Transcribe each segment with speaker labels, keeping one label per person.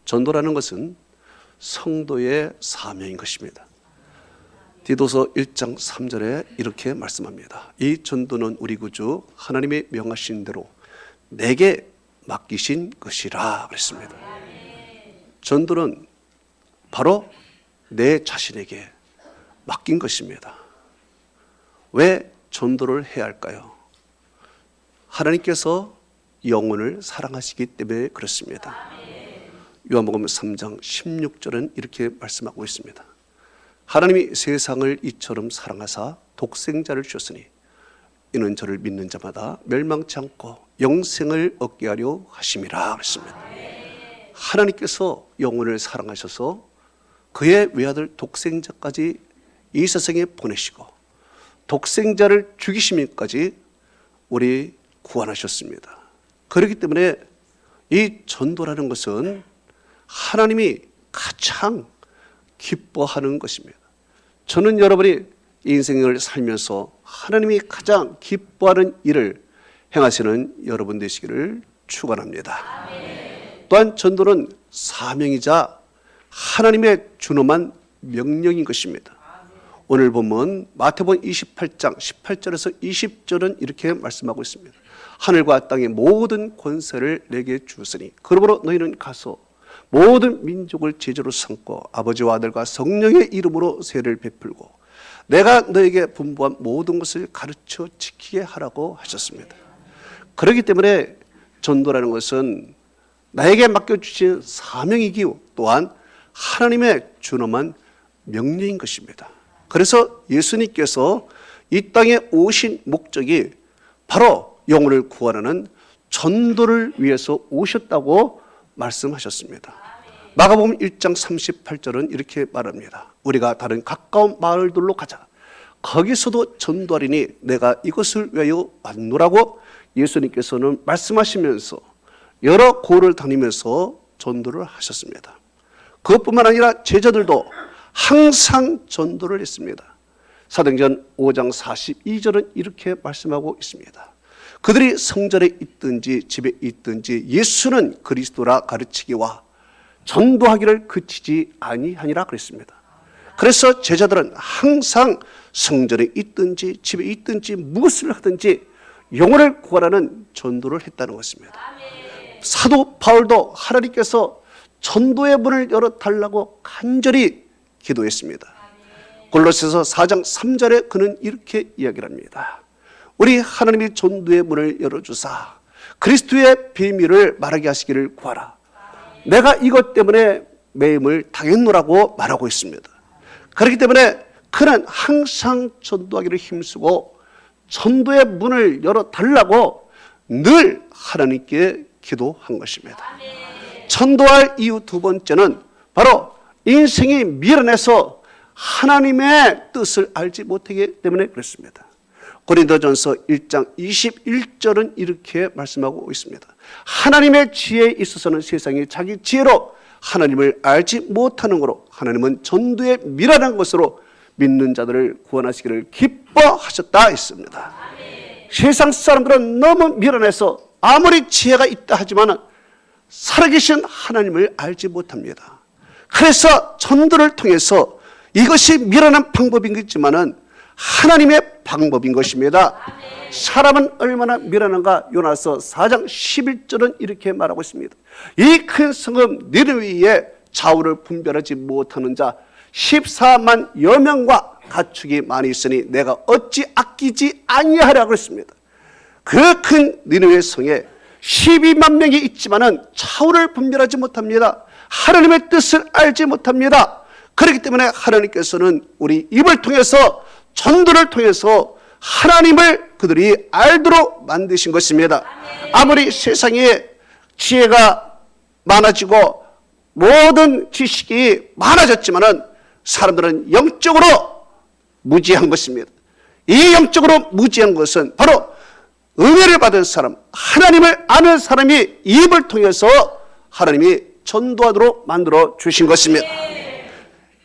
Speaker 1: 전도라는 것은 성도의 사명인 것입니다. 디도서 1장 3절에 이렇게 말씀합니다. 이 전도는 우리 구주 하나님의 명하신 대로 내게 맡기신 것이라 그랬습니다. 전도는 바로 내 자신에게 맡긴 것입니다. 왜 전도를 해야 할까요? 하나님께서 영혼을 사랑하시기 때문에 그렇습니다. 요한복음 3장 16절은 이렇게 말씀하고 있습니다. 하나님이 세상을 이처럼 사랑하사 독생자를 주셨으니 이는 저를 믿는 자마다 멸망치 않고 영생을 얻게 하려 하심이라 그랬습니다. 하나님께서 영혼을 사랑하셔서 그의 외아들 독생자까지 이 세상에 보내시고 독생자를 죽이시면까지 우리 구원하셨습니다. 그렇기 때문에 이 전도라는 것은 하나님이 가장 기뻐하는 것입니다. 저는 여러분이 인생을 살면서 하나님이 가장 기뻐하는 일을 행하시는 여러분 되시기를 축원합니다. 또한 전도는 사명이자 하나님의 준엄한 명령인 것입니다. 오늘 보면 마태복음 28장 18절에서 20절은 이렇게 말씀하고 있습니다. 하늘과 땅의 모든 권세를 내게 주었으니 그러므로 너희는 가서 모든 민족을 제자로 삼고 아버지와 아들과 성령의 이름으로 세례를 베풀고 내가 너에게 분부한 모든 것을 가르쳐 지키게 하라고 하셨습니다. 그렇기 때문에 전도라는 것은 나에게 맡겨주신 사명이기요 또한 하나님의 준엄한 명령인 것입니다. 그래서 예수님께서 이 땅에 오신 목적이 바로 영혼을 구원하는 전도를 위해서 오셨다고 말씀하셨습니다. 마가복음 1장 38절은 이렇게 말합니다. 우리가 다른 가까운 마을들로 가자. 거기서도 전도하리니 내가 이것을 위하여 왔노라고 예수님께서는 말씀하시면서 여러 고를 다니면서 전도를 하셨습니다. 그것뿐만 아니라 제자들도 항상 전도를 했습니다. 사도행전 5장 42절은 이렇게 말씀하고 있습니다. 그들이 성전에 있든지 집에 있든지 예수는 그리스도라 가르치기와 전도하기를 그치지 아니하니라 그랬습니다. 그래서 제자들은 항상 성전에 있든지 집에 있든지 무엇을 하든지 영혼을 구원하는 전도를 했다는 것입니다. 사도 바울도 하나님께서 전도의 문을 열어달라고 간절히 기도했습니다. 골로새서 4장 3절에 그는 이렇게 이야기를 합니다. 우리 하나님이 전도의 문을 열어주사 그리스도의 비밀을 말하게 하시기를 구하라. 내가 이것 때문에 매임을 당했노라고 말하고 있습니다. 그렇기 때문에 그는 항상 전도하기를 힘쓰고 전도의 문을 열어달라고 늘 하나님께 기도한 것입니다. 전도할 이유 두 번째는 바로 인생이 미련해서 하나님의 뜻을 알지 못하기 때문에 그렇습니다. 고린도전서 1장 21절은 이렇게 말씀하고 있습니다. 하나님의 지혜에 있어서는 세상이 자기 지혜로 하나님을 알지 못하는 거로 하나님은 전도에 미련한 것으로 믿는 자들을 구원하시기를 기뻐하셨다 했습니다. 세상 사람들은 너무 미련해서 아무리 지혜가 있다 하지만 살아계신 하나님을 알지 못합니다. 그래서 전도를 통해서 이것이 미련한 방법인 것이지만 하나님의 방법인 것입니다. 사람은 얼마나 미련한가. 요나서 4장 11절은 이렇게 말하고 있습니다. 이 큰 성읍 니느웨에 좌우를 분별하지 못하는 자 14만 여명과 가축이 많이 있으니 내가 어찌 아끼지 아니하라고 했습니다. 그 큰 니느웨 성에 12만 명이 있지만은 좌우를 분별하지 못합니다. 하나님의 뜻을 알지 못합니다. 그렇기 때문에 하나님께서는 우리 입을 통해서 전도를 통해서 하나님을 그들이 알도록 만드신 것입니다. 아무리 세상에 지혜가 많아지고 모든 지식이 많아졌지만은 사람들은 영적으로 무지한 것입니다. 이 영적으로 무지한 것은 바로 은혜를 받은 사람, 하나님을 아는 사람이 입을 통해서 하나님이 전도하도록 만들어 주신 것입니다.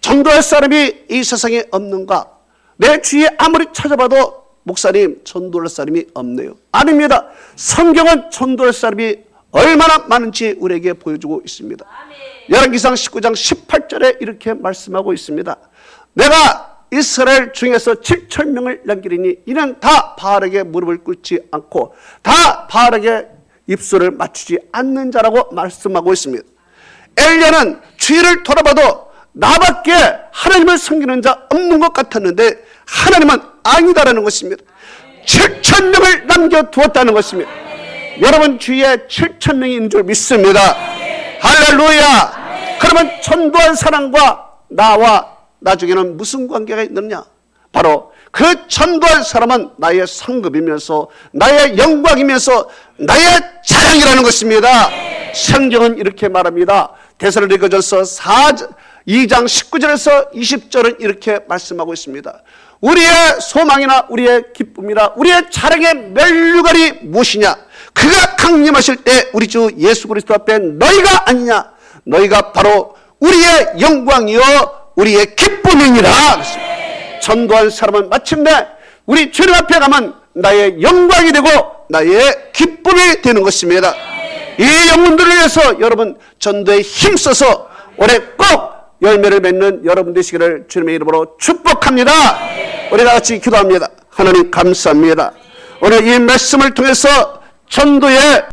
Speaker 1: 전도할 사람이 이 세상에 없는가? 내 주위에 아무리 찾아봐도 목사님 전도할 사람이 없네요. 아닙니다. 성경은 전도할 사람이 얼마나 많은지 우리에게 보여주고 있습니다. 열왕기상 19장 18절에 이렇게 말씀하고 있습니다. 내가 이스라엘 중에서 7,000명을 남기리니 이는 다 바알에게 무릎을 꿇지 않고 다 바알에게 입술을 맞추지 않는 자라고 말씀하고 있습니다. 엘리야는 주위를 돌아봐도 나밖에 하나님을 섬기는 자 없는 것 같았는데 하나님은 아니다라는 것입니다. 7,000명을 남겨두었다는 것입니다. 여러분 주위에 7,000명이 있는 줄 믿습니다. 할렐루야. 그러면 전도한 사람과 나와 나중에는 무슨 관계가 있느냐? 바로 그 전도한 사람은 나의 상급이면서 나의 영광이면서 나의 자랑이라는 것입니다. 성경은 이렇게 말합니다. 데살로니가전서 2장 19절에서 20절은 이렇게 말씀하고 있습니다. 우리의 소망이나 우리의 기쁨이나 우리의 자랑의 멸류관이 무엇이냐? 그가 강림하실 때 우리 주 예수 그리스도 앞에 너희가 아니냐? 너희가 바로 우리의 영광이요 우리의 기쁨이니라. 전도한 사람은 마침내 우리 주님 앞에 가면 나의 영광이 되고 나의 기쁨이 되는 것입니다. 이 영혼들을 위해서 여러분 전도에 힘써서 올해 꼭 열매를 맺는 여러분 되시기를 주님의 이름으로 축복합니다. 우리 다 같이 기도합니다. 하나님 감사합니다. 오늘 이 말씀을 통해서 전도의